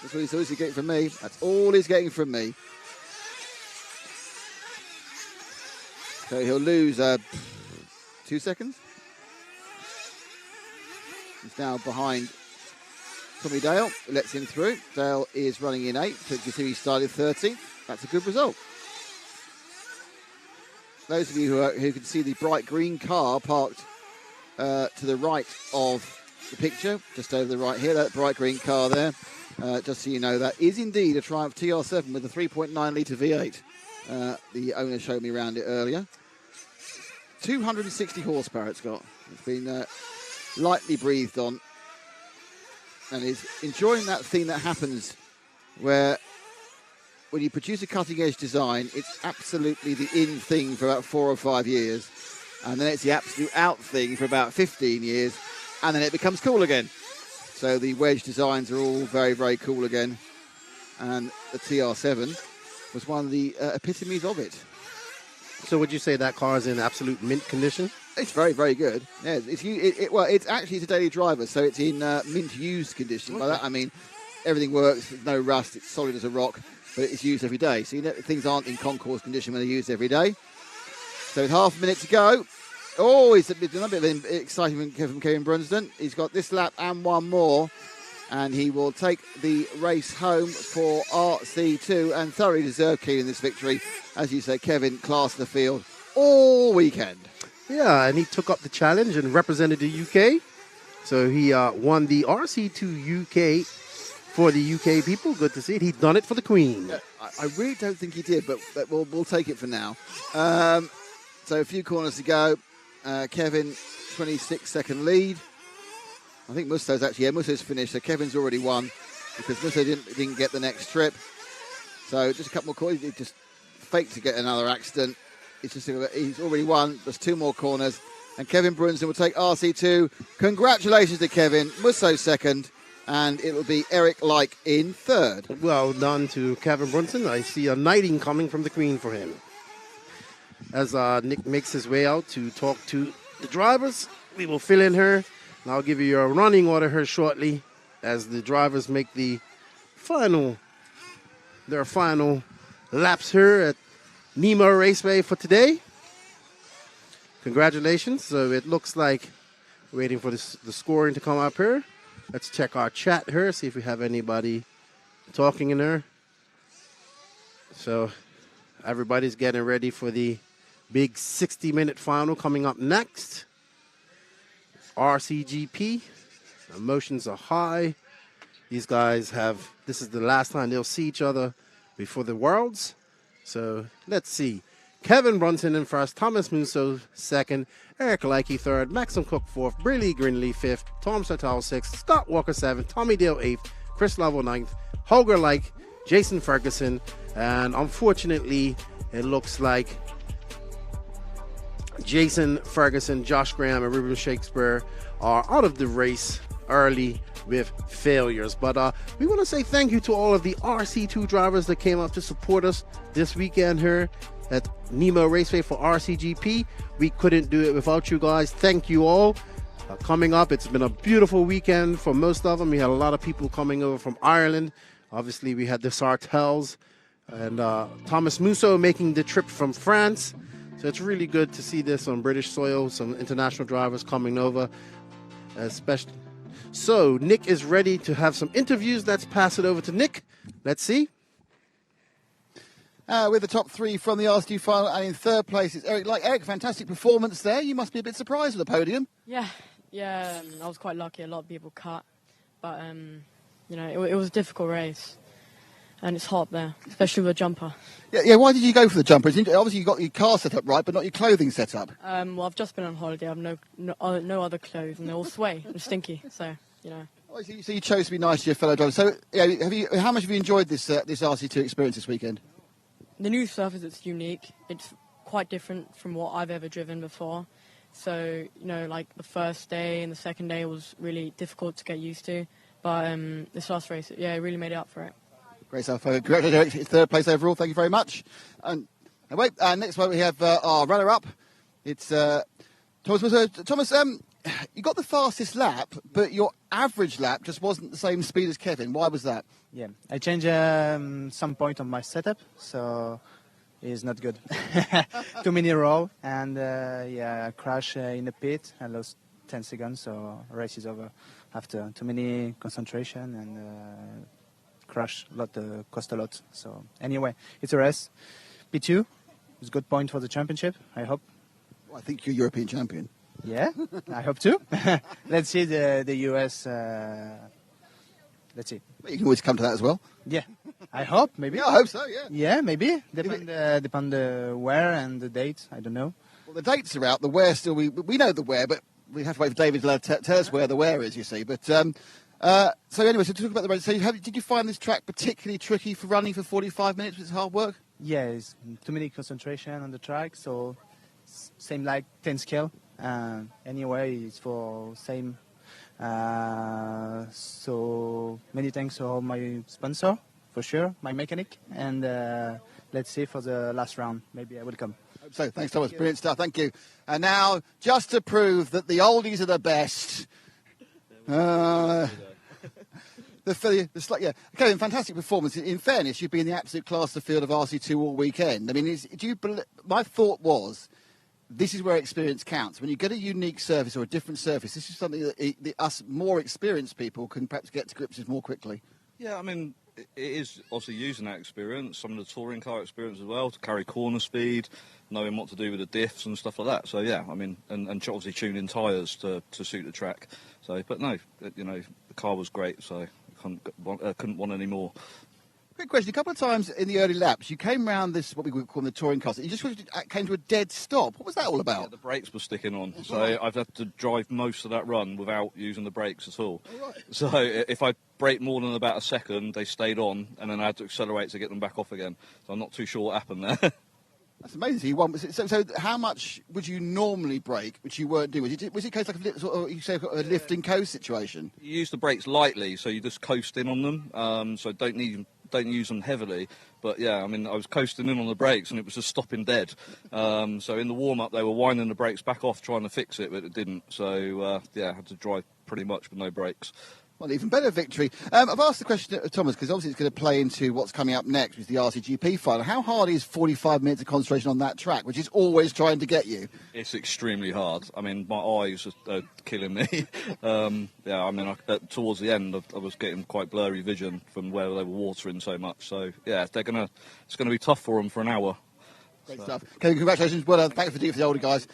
That's what he's getting from me. That's all he's getting from me. So he'll lose 2 seconds. He's now behind Tommy Dale. Lets him through. Dale is running in 8. So you can see he started 30. That's a good result. Those of you who can see the bright green car parked to the right of the picture, just over the right here, that bright green car there, just so you know, that is indeed a Triumph TR7 with a 3.9 litre V8. The owner showed me around it earlier. 260 horsepower it's got. It's been lightly breathed on and is enjoying that thing that happens where when you produce a cutting edge design, it's absolutely the in thing for about 4 or 5 years. And then it's the absolute out thing for about 15 years. And then it becomes cool again. So the wedge designs are all very, very cool again. And the TR7 was one of the epitomes of it. So would you say that car is in absolute mint condition? It's very, very good. Yeah, it's actually a daily driver, so it's in mint used condition. Okay. By that I mean everything works, there's no rust, it's solid as a rock, but it's used every day. So things aren't in concourse condition when they're used every day. So with half a minute to go. Oh, it's a bit of exciting from Kevin Brunston. He's got this lap and one more, and he will take the race home for RC2 and thoroughly deserved cleaning this victory. As you say, Kevin classed the field all weekend. Yeah, and he took up the challenge and represented the UK. So he won the RC2 UK for the UK people. Good to see it. He'd done it for the Queen. I really don't think he did, but we'll take it for now. So a few corners to go. Kevin, 26-second lead. I think Musto's actually, Musto's finished, so Kevin's already won because Musto didn't get the next trip. So just a couple more corners. He just faked to get another accident. He's already won. There's 2 more corners. And Kevin Brunston will take RC2. Congratulations to Kevin. Musto second. And it'll be Eric Like in third. Well done to Kevin Brunston. I see a knighting coming from the Queen for him. As Nick makes his way out to talk to the drivers, we will fill in her. And I'll give you your running order here shortly as the drivers make their final laps here at Nemo Raceway for today. Congratulations. So it looks like we're waiting for the scoring to come up here. Let's check our chat here, see if we have anybody talking in there. So everybody's getting ready for the big 60-minute final coming up next. RCGP. Emotions are high. These guys this is the last time they'll see each other before the Worlds. So let's see. Kevin Brunson in first, Thomas Musso second, Eric Leakey third, Maxim Cook fourth, Briley Grinley fifth, Tom Sartal sixth, Scott Walker seventh, Tommy Dale eighth, Chris Lovell ninth, Holger Like, Jason Ferguson, and unfortunately it looks like Jason Ferguson, Josh Graham, and Ruben Shakespeare are out of the race early with failures. But we want to say thank you to all of the RC2 drivers that came out to support us this weekend here at Nemo Raceway for RCGP. We couldn't do it without you guys. Thank you all. Coming up, it's been a beautiful weekend for most of them. We had a lot of people coming over from Ireland. Obviously, we had the Sartels and Thomas Musso making the trip from France. So it's really good to see this on British soil, some international drivers coming over, especially. So Nick is ready to have some interviews. Let's pass it over to Nick. Let's see. With the top three from the RC2 final, and in third place is Eric. Eric, fantastic performance there. You must be a bit surprised with the podium. Yeah, I was quite lucky. A lot of people cut, but it was a difficult race, and it's hot there, especially with a jumper. Yeah. Why did you go for the jumper? Obviously, you got your car set up right, but not your clothing set up. Well, I've just been on holiday. I've no other clothes, and they all sway and stinky. So Oh, so you chose to be nice to your fellow drivers. So, how much have you enjoyed this RC2 experience this weekend? The new surface, it's unique. It's quite different from what I've ever driven before. So, like the first day and the second day was really difficult to get used to. But this last race, it really made it up for it. Great stuff. Congratulations, Eric. Third place overall. Thank you very much. And next one we have our runner-up. It's Thomas. Thomas, you got the fastest lap, but your average lap just wasn't the same speed as Kevin. Why was that? Yeah, I changed some point on my setup, so it's not good. Too many roll, and I crashed in the pit. I lost 10 seconds, so race is over after too many concentration and crash a lot, cost a lot. So anyway, it's a race. P2 is a good point for the championship, I hope. Well, I think you're European champion. Yeah, I hope too. Let's see the US. Let's see. Well, you can always come to that as well. Yeah, I hope, maybe. Yeah, I hope so, yeah. Yeah, maybe. Depend the where and the date. I don't know. Well, the dates are out. The where still, we know the where, but we have to wait for David to tell us where the where is, you see. But so anyway, so to talk about the race, so did you find this track particularly tricky for running for 45 minutes? Was it hard work? Yeah, it's too many concentration on the track, so same like 10 scale. Anyway, it's for same. So many thanks to all my sponsor, for sure, my mechanic, and let's see for the last round. Maybe I will come. So thanks, Thomas. Brilliant stuff. Thank you. And now, just to prove that the oldies are the best. Kevin, fantastic performance. In fairness, you've been in the absolute class of the field of RC2 all weekend. I mean, my thought was, this is where experience counts. When you get a unique surface or a different surface, this is something that us more experienced people can perhaps get to grips with more quickly. Yeah, I mean, it is obviously using that experience, some of the touring car experience as well, to carry corner speed, knowing what to do with the diffs and stuff like that. So, yeah, I mean, and obviously tuning tyres to suit the track. So, but no, the car was great, so I couldn't want any more. Quick question. A couple of times in the early laps, you came round this, what we would call the touring car. You just came to a dead stop. What was that all about? Yeah, the brakes were sticking on. So I've had to drive most of that run without using the brakes at all. Right. So if I braked more than about a second, they stayed on, and then I had to accelerate to get them back off again. So I'm not too sure what happened there. That's amazing. So how much would you normally brake, which you weren't doing? Was it a case like a lift and coast situation? You use the brakes lightly, so you just coast in on them. So don't use them heavily. But yeah, I mean, I was coasting in on the brakes and it was just stopping dead. So in the warm-up, they were winding the brakes back off trying to fix it, but it didn't. So I had to drive pretty much with no brakes. Well, even better victory. I've asked the question to Thomas because obviously it's going to play into what's coming up next, which is the RCGP final. How hard is 45 minutes of concentration on that track, which is always trying to get you? It's extremely hard. I mean, my eyes are killing me. Towards the end, I was getting quite blurry vision from where they were watering so much. So, yeah, it's going to be tough for them for an hour. Great stuff. Okay, congratulations. Well done. Thanks for doing it for the older guys.